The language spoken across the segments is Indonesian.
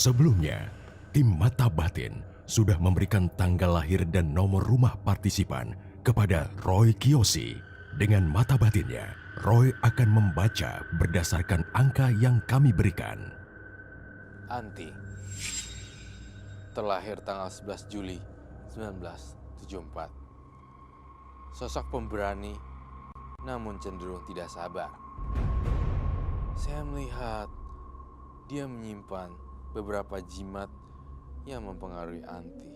Sebelumnya, tim Mata Batin sudah memberikan tanggal lahir dan nomor rumah partisipan kepada Roy Kiyoshi. Dengan mata batinnya, Roy akan membaca berdasarkan angka yang kami berikan. Anti, terlahir tanggal 11 Juli 1974. Sosok pemberani, namun cenderung tidak sabar. Saya melihat dia menyimpan beberapa jimat yang mempengaruhi Anti.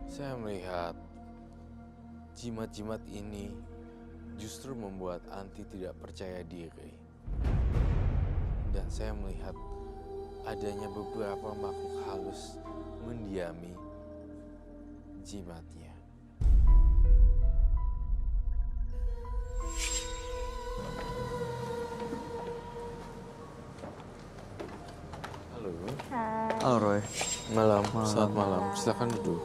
Saya melihat jimat-jimat ini justru membuat Anti tidak percaya diri. Dan saya melihat adanya beberapa makhluk halus mendiami jimatnya. Halo. Halo Roy. Malam, selamat malam. Silakan duduk.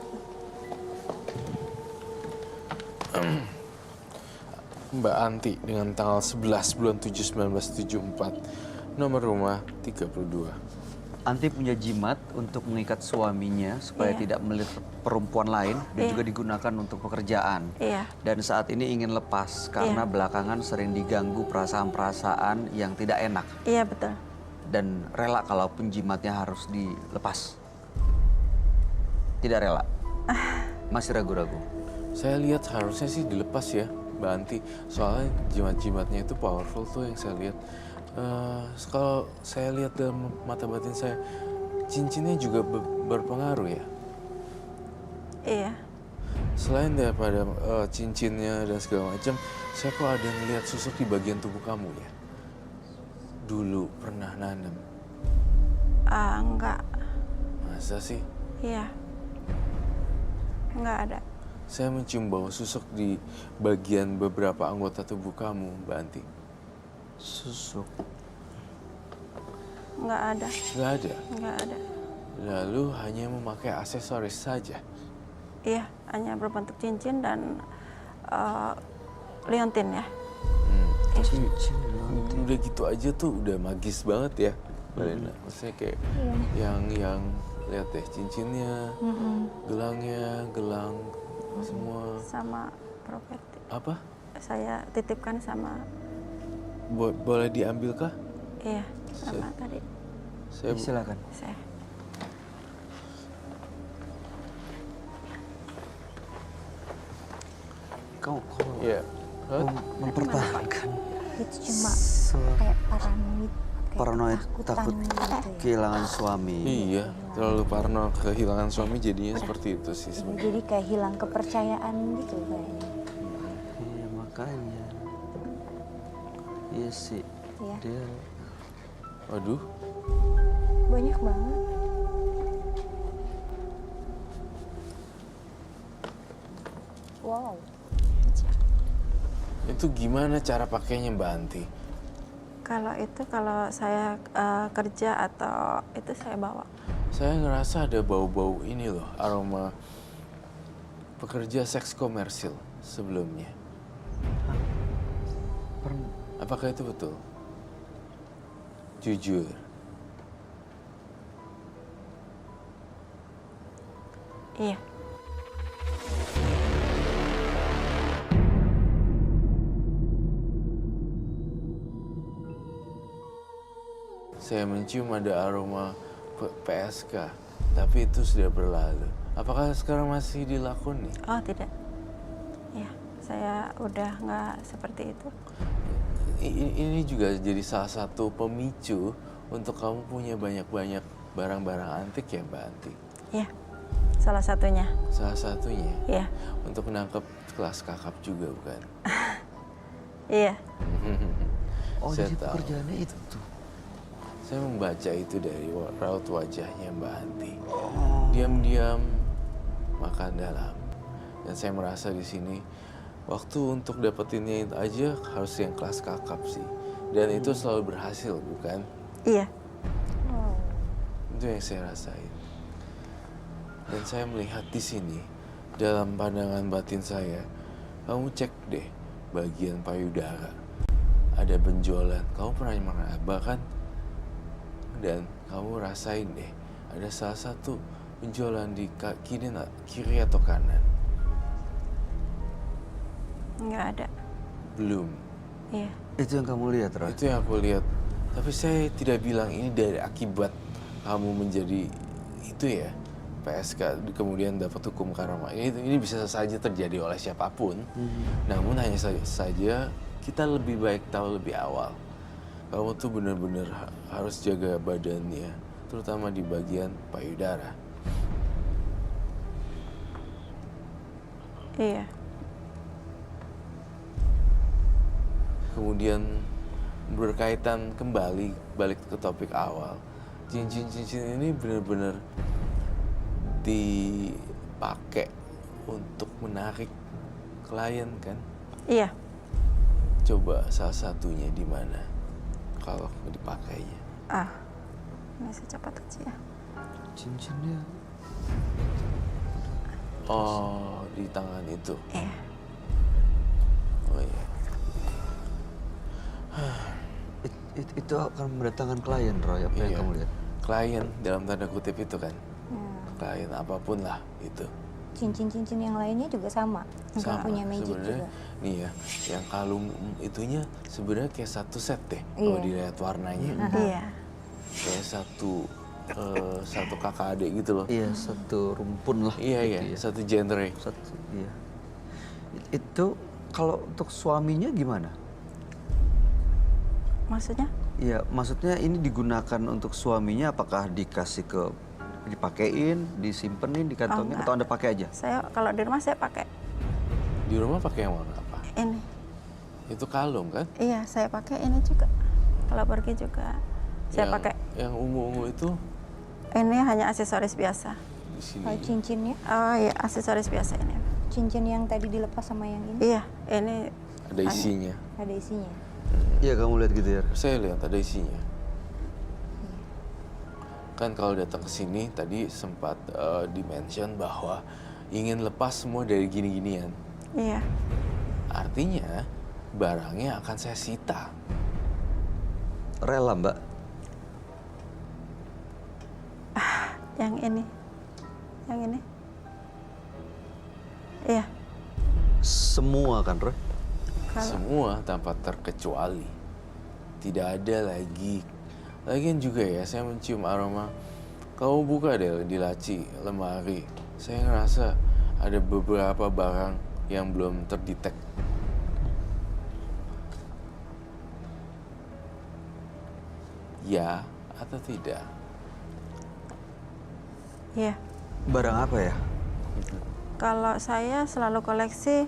Mbak Anti dengan tanggal 11 bulan 7 1974, nomor rumah 32. Anti punya jimat untuk mengikat suaminya supaya tidak melihat perempuan lain dan juga digunakan untuk pekerjaan. Dan saat ini ingin lepas karena belakangan sering diganggu perasaan-perasaan yang tidak enak. Iya, betul. Dan rela kalau jimatnya harus dilepas. Tidak rela. Masih ragu-ragu. Saya lihat harusnya sih dilepas ya, Mbak Anti. Soalnya jimat-jimatnya itu powerful tuh yang saya lihat. Kalau saya lihat dalam mata batin saya, cincinnya juga berpengaruh ya. Iya. Selain daripada cincinnya dan segala macam, saya kok ada ngelihat susuk di bagian tubuh kamu ya. Dulu pernah nanam. Enggak. Masa sih? Iya. Enggak ada. Saya mencium bau susuk di bagian beberapa anggota tubuh kamu, Mbak Anti. Susuk. Enggak ada. Nggak ada? Enggak ada. Lalu hanya memakai aksesoris saja? Iya, hanya berbentuk cincin dan liontin ya. Tapi udah gitu aja tuh udah magis banget ya, Mbak Lena. Maksudnya kayak yang lihat deh cincinnya, gelangnya, gelang semua. Sama properti. Apa? Saya titipkan sama. Boleh diambil kah? Iya, sama tadi. Saya Silakan. Saya. Kau ya. mempertahankan Itu cuma kayak paranoid, takut gitu ya. kehilangan suami. Iya, terlalu parno kehilangan suami jadinya seperti itu sih sebenarnya. Jadi kayak hilang kepercayaan gitu kayaknya. Iya makanya. Iya sih. Iya. Dia Waduh, Banyak banget. Wow. itu gimana cara pakainya Mbak Anti? Kalau saya kerja atau itu saya bawa. Saya ngerasa ada bau-bau ini loh, aroma pekerja seks komersil sebelumnya. Apakah itu betul? Jujur. Iya. Saya mencium ada aroma PSK, tapi itu sudah berlalu. Apakah sekarang masih dilakoni? Oh, tidak. Iya, saya udah nggak seperti itu. Ini juga jadi salah satu pemicu untuk kamu punya banyak-banyak barang-barang antik ya Mbak Anti? Iya, salah satunya. Salah satunya? Iya. Untuk menangkap kelas kakap juga bukan? Iya. oh Saya jadi tahu. pekerjaannya itu tuh. Saya membaca itu dari raut wajahnya Mbak Anti. Diam-diam makan dalam. Dan saya merasa di sini waktu untuk dapetinnya itu aja harus yang kelas kakap sih. Dan itu selalu berhasil bukan? Iya. Itu yang saya rasain. Dan saya melihat di sini dalam pandangan batin saya, kamu cek deh bagian payudara. ada benjolan. Kamu pernah meraba kan? Dan kamu rasain deh, ada salah satu benjolan di kiri atau kanan. Nggak ada. Belum. Iya. Itu yang kamu lihat, Roy? Itu yang aku lihat. Tapi saya tidak bilang ini dari akibat kamu menjadi itu ya, PSK kemudian dapat hukum karma. Ini bisa saja terjadi oleh siapapun. Namun hanya saja kita lebih baik tahu lebih awal. Kamu tuh benar-benar harus jaga badannya, terutama di bagian payudara. Iya. Kemudian berkaitan kembali balik ke topik awal, cincin-cincin ini benar-benar dipakai untuk menarik klien kan? Iya. Coba salah satunya di mana kalau dipakainya? Ini secepat aja ya. Cincinnya Oh, di tangan itu. Iya. Oh iya. itu akan mendatangkan klien, Roy, apa yang Iya. kamu lihat? Klien dalam tanda kutip itu kan. Klien apapun lah itu. Cincin-cincin yang lainnya juga sama. Nggak Sama punya magic sebenarnya. juga. Nih ya, yang kalung itunya sebenarnya kayak satu set deh kalau Iya. dilihat warnanya. Iya. Kayak satu kakak adik gitu loh. Iya, satu rumpun lah. Iya, gitu iya, ya. satu genre. Iya. Itu kalau untuk suaminya gimana? Maksudnya? Iya, maksudnya ini digunakan untuk suaminya, apakah dipakein, disimpenin, dikantongin, enggak. atau Anda pakai aja? Saya kalau di rumah saya pakai Di rumah pakai yang warna apa? ini. Itu kalung kan? Iya, saya pakai ini juga. Kalau pergi juga saya Yang- pakai. Yang ungu-ungu itu Ini hanya aksesoris biasa. di sini. Kalau cincinnya, Oh iya, aksesoris biasa ini. cincin yang tadi dilepas sama yang ini Iya, ini Ada isinya. ada isinya. Iya, kamu lihat gitu ya. Saya lihat ada isinya. Kan kalau datang ke sini tadi sempat di-mention bahwa ingin lepas semua dari gini-ginian. iya. Artinya barangnya akan saya sita. Rela, Mbak. Yang ini. Yang ini. Iya. Semua kan, Roy? Kalau Semua tanpa terkecuali. Tidak ada lagi. Lagian juga ya, saya mencium aroma. Kamu buka deh di laci lemari. Saya ngerasa ada beberapa barang yang belum terdetek. Ya atau tidak? iya. Barang apa ya? Kalau saya selalu koleksi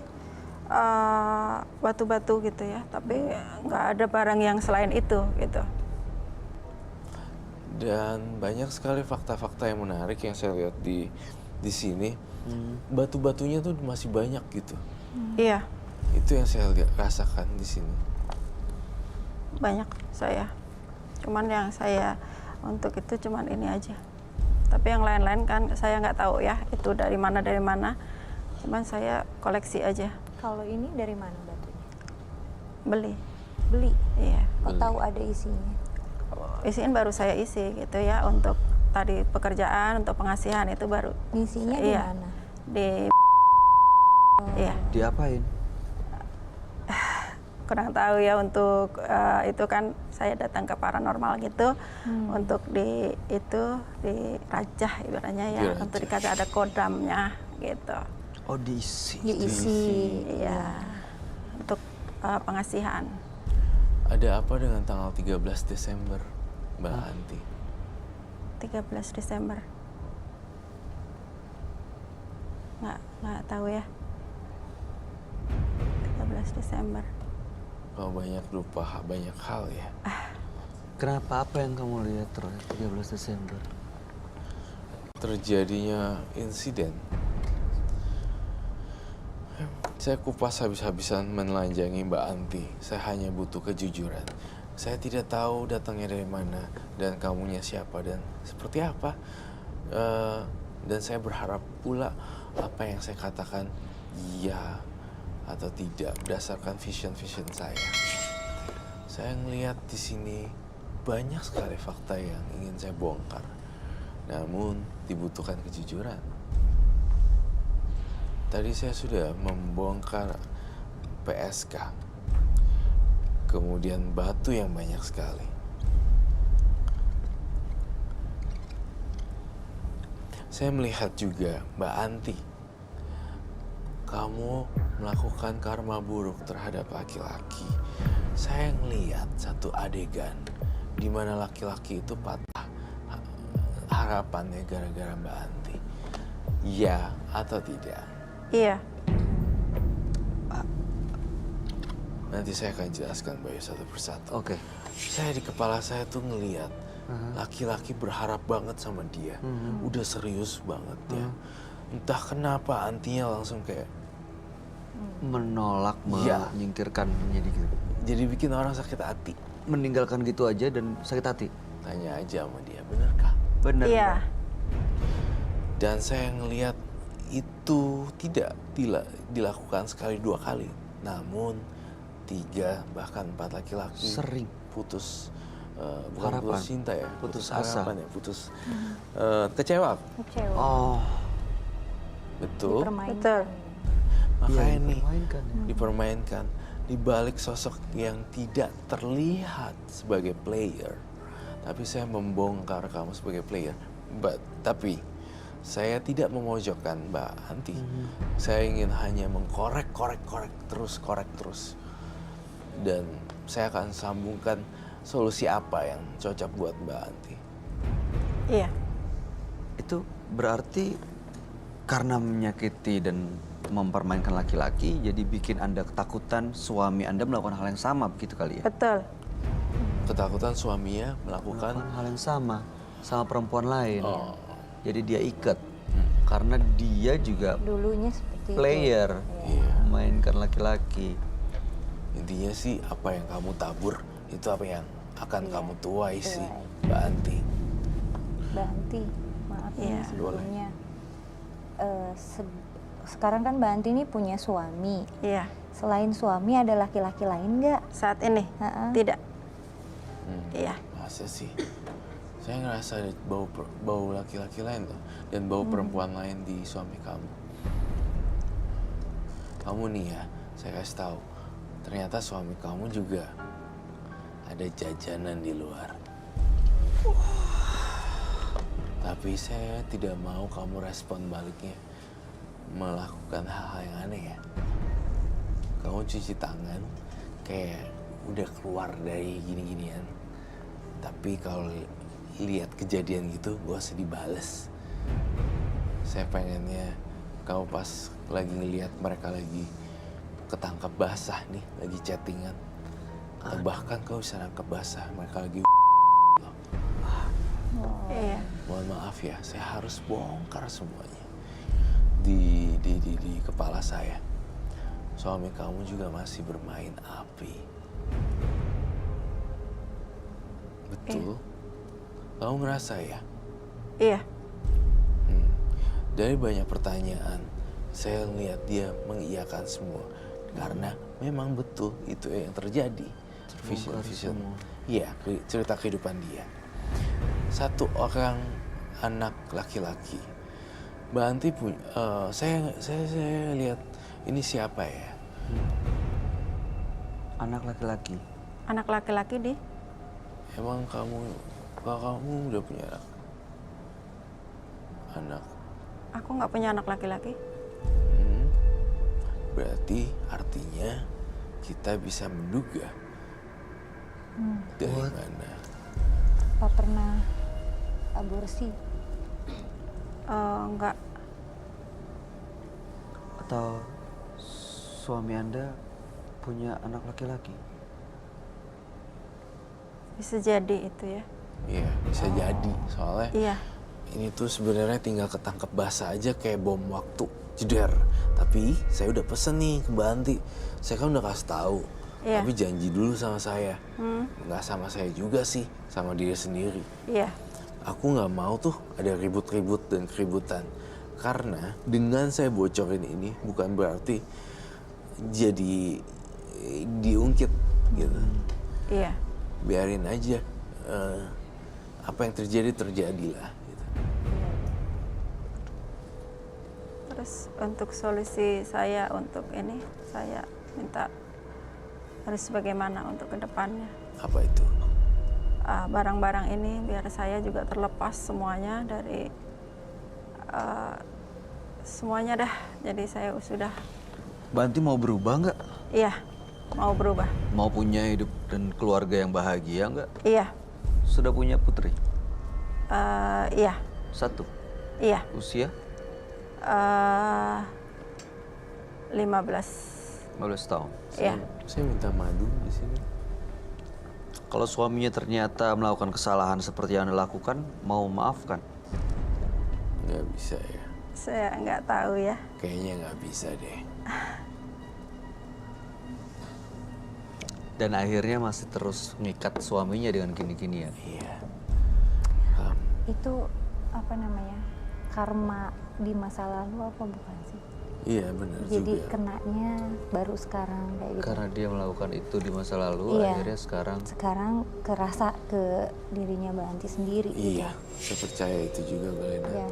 batu-batu gitu ya, tapi nggak ada barang yang selain itu gitu. Dan banyak sekali fakta-fakta yang menarik yang saya lihat di sini. Batu-batunya tuh masih banyak gitu. Iya, Itu yang saya rasakan di sini. banyak saya. Cuman yang saya untuk itu cuman ini aja. Tapi yang lain-lain kan saya nggak tahu ya itu dari mana. Cuman saya koleksi aja, Kalau ini dari mana batunya? beli. Beli. Iya. Oh, tahu ada isinya. Isiin baru saya isi gitu ya, untuk tadi pekerjaan, untuk pengasihan itu baru. Isinya di Iya. mana? Di iya. Diapain? Kurang tahu ya untuk itu kan saya datang ke paranormal gitu untuk di dirajah ibaratnya ya, Dirajah. untuk dikasih ada kodamnya gitu. Oh, diisi. Diisi. Iya. Untuk pengasihan. Ada apa dengan tanggal 13 Desember, Mbak Anti? 13 Desember. Nggak tahu ya. 13 Desember. Oh, banyak lupa banyak hal ya. Kenapa? Apa yang kamu lihat, Roy? 13 Desember. Terjadinya insiden. Saya kupas habis-habisan menelanjangi Mbak Anti. Saya hanya butuh kejujuran. Saya tidak tahu datangnya dari mana dan kamunya siapa dan seperti apa. Dan saya berharap pula apa yang saya katakan iya atau tidak berdasarkan vision saya. Saya ngelihat di sini banyak sekali fakta yang ingin saya bongkar. Namun dibutuhkan kejujuran. Tadi saya sudah membongkar PSK. Kemudian batu yang banyak sekali. Saya melihat juga Mbak Anti. Kamu melakukan karma buruk terhadap laki-laki. Saya ngelihat satu adegan di mana laki-laki itu patah harapannya gara-gara Mbak Anti. Ya atau tidak? Iya. Nanti saya akan jelaskan Bayu satu persatu. Oke. Saya di kepala saya tuh ngelihat laki-laki berharap banget sama dia. Udah serius banget ya. Entah kenapa Antinya langsung kayak Menolak, Iya. menyingkirkan, jadi gitu. jadi bikin orang sakit hati. Meninggalkan gitu aja dan sakit hati. Tanya aja sama dia, benerkah? Bener. Iya. Dan saya ngelihat itu tidak dilakukan sekali 2 kali. Namun 3 bahkan 4 laki-laki Sering. putus bukan Harapan. putus cinta ya, Putus asa. harapan ya, putus kecewa. Kecewa. Oh. Betul. Dipermainkan. Betul. Makanya nih dipermainkan ya. dipermainkan di balik sosok yang tidak terlihat sebagai player. Tapi saya membongkar kamu sebagai player. Tapi saya tidak memojokkan Mbak Anti. Saya ingin hanya korek terus. Dan saya akan sambungkan solusi apa yang cocok buat Mbak Anti. Iya. Itu berarti karena menyakiti dan mempermainkan laki-laki, jadi bikin Anda ketakutan suami Anda melakukan hal yang sama, begitu kali ya? Betul. Ketakutan suaminya melakukan Melakukan hal yang sama perempuan lain. Oh. Jadi dia ikat. Karena dia juga Dulunya seperti player, Iya. memainkan laki-laki. Intinya sih apa yang kamu tabur itu apa yang akan kamu tuai sih tuai. Mbak Anti. itu. Mbak Anti, maaf Iya. nih sebelumnya. Sekarang kan Mbak Anti ini punya suami. Iya. Selain suami ada laki-laki lain nggak? Saat ini tidak. Iya. Masa sih? Saya ngerasa ada bau laki-laki lain tuh dan bau perempuan lain di suami kamu. Kamu nih ya, saya kasih tahu. Ternyata suami kamu juga ada jajanan di luar. Tapi saya tidak mau kamu respon baliknya melakukan hal-hal yang aneh ya. Kamu cuci tangan kayak udah keluar dari gini-ginian. Tapi kalau lihat kejadian gitu, gak usah dibales. Saya pengennya kamu pas lagi ngelihat mereka lagi ketangkap basah nih, lagi chattingan. Atau bahkan kau bisa nangkep basah, mereka lagi Iya. mohon maaf ya, saya harus bongkar semuanya di kepala saya. Suami kamu juga masih bermain api. Betul? Kamu ngerasa ya? Iya. Dari banyak pertanyaan, saya lihat dia mengiyakan semua. Karena memang betul itu yang terjadi. Vision. Iya, cerita kehidupan dia. Satu orang anak laki-laki. Mbak Anti punya, saya lihat ini siapa ya? Anak laki-laki. Anak laki-laki di Emang kamu udah punya anak? aku nggak punya anak laki-laki. Berarti artinya kita bisa menduga dari mana. Apa pernah aborsi? Enggak. Atau suami Anda punya anak laki-laki? Bisa jadi itu ya. Iya, bisa jadi. Soalnya Iya. ini tuh sebenarnya tinggal ketangkep basah aja kayak bom waktu. Jeder. Tapi saya udah pesen nih ke Mbak Anti. Saya kan udah kasih tahu. Iya. Tapi janji dulu sama saya. Nggak sama saya juga sih, sama diri sendiri. Iya. Aku nggak mau tuh ada ribut-ribut dan keributan. Karena dengan saya bocorin ini bukan berarti jadi diungkit gitu. Iya. Biarin aja apa yang terjadi terjadilah gitu. Terus untuk solusi saya untuk ini, saya minta harus bagaimana untuk kedepannya. Apa itu? Barang-barang ini biar saya juga terlepas semuanya dari semuanya dah. Jadi saya sudah. Mbak Anti mau berubah nggak? Iya, mau berubah. Mau punya hidup dan keluarga yang bahagia nggak? Iya. Sudah punya putri? Iya. 1. Iya. Usia? 15 tahun. Iya. Saya minta madu di sini. Kalau suaminya ternyata melakukan kesalahan seperti yang Anda lakukan, mau maafkan? Nggak bisa ya. Saya nggak tahu ya. Kayaknya nggak bisa deh. Dan akhirnya masih terus mengikat suaminya dengan gini-ginian. Iya. Itu apa namanya? Karma di masa lalu apa bukan sih? Iya benar Jadi juga. kenanya baru sekarang kayak gitu. Karena dia melakukan itu di masa lalu, Iya. akhirnya sekarang kerasa ke dirinya Mbak Anti sendiri. Iya, saya percaya itu juga Mbak Lena. Iya.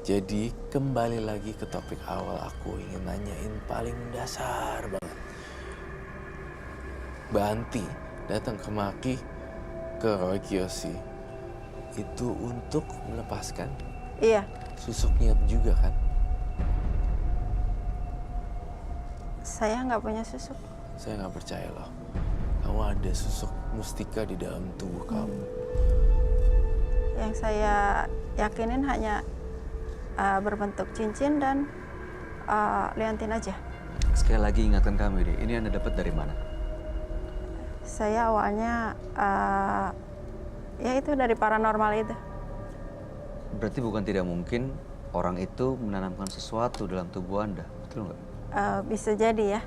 Jadi kembali lagi ke topik awal, aku ingin nanyain paling dasar banget. Mbak Anti datang ke Maki, ke Roy Kiyoshi itu untuk melepaskan Iya. susuknya juga kan? Saya nggak punya susuk. Saya nggak percaya loh. Kamu ada susuk mustika di dalam tubuh kamu. Yang saya yakinin hanya berbentuk cincin dan liantin aja. sekali lagi ingatkan kami deh, ini Anda dapat dari mana? Saya awalnya ya itu dari paranormal itu. Berarti bukan tidak mungkin orang itu menanamkan sesuatu dalam tubuh Anda, betul nggak? Bisa jadi ya.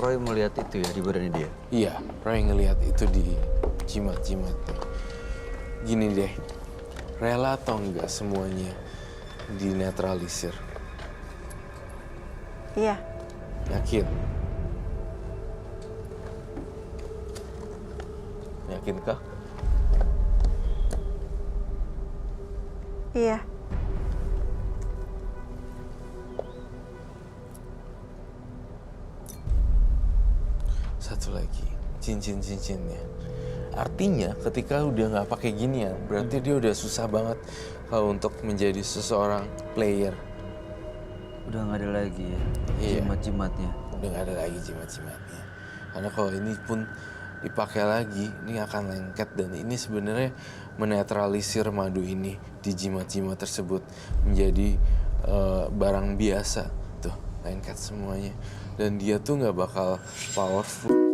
Roy melihat itu ya di badannya dia? Iya, Roy ngelihat itu di jimat-jimatnya. Gini deh, rela atau enggak semuanya dinetralisir? Iya. Yakin? Yakinkah? Iya. Satu lagi, cincin-cincinnya. Artinya ketika udah nggak pakai ginian, berarti dia udah susah banget kalau untuk menjadi seseorang player. Udah nggak ada lagi ya Iya. jimat-jimatnya. Udah nggak ada lagi jimat-jimatnya. Karena kalau ini pun dipakai lagi, ini akan lengket dan ini sebenarnya menetralisir madu ini di jimat-jimat tersebut menjadi barang biasa tuh, lengket semuanya dan dia tuh nggak bakal powerful.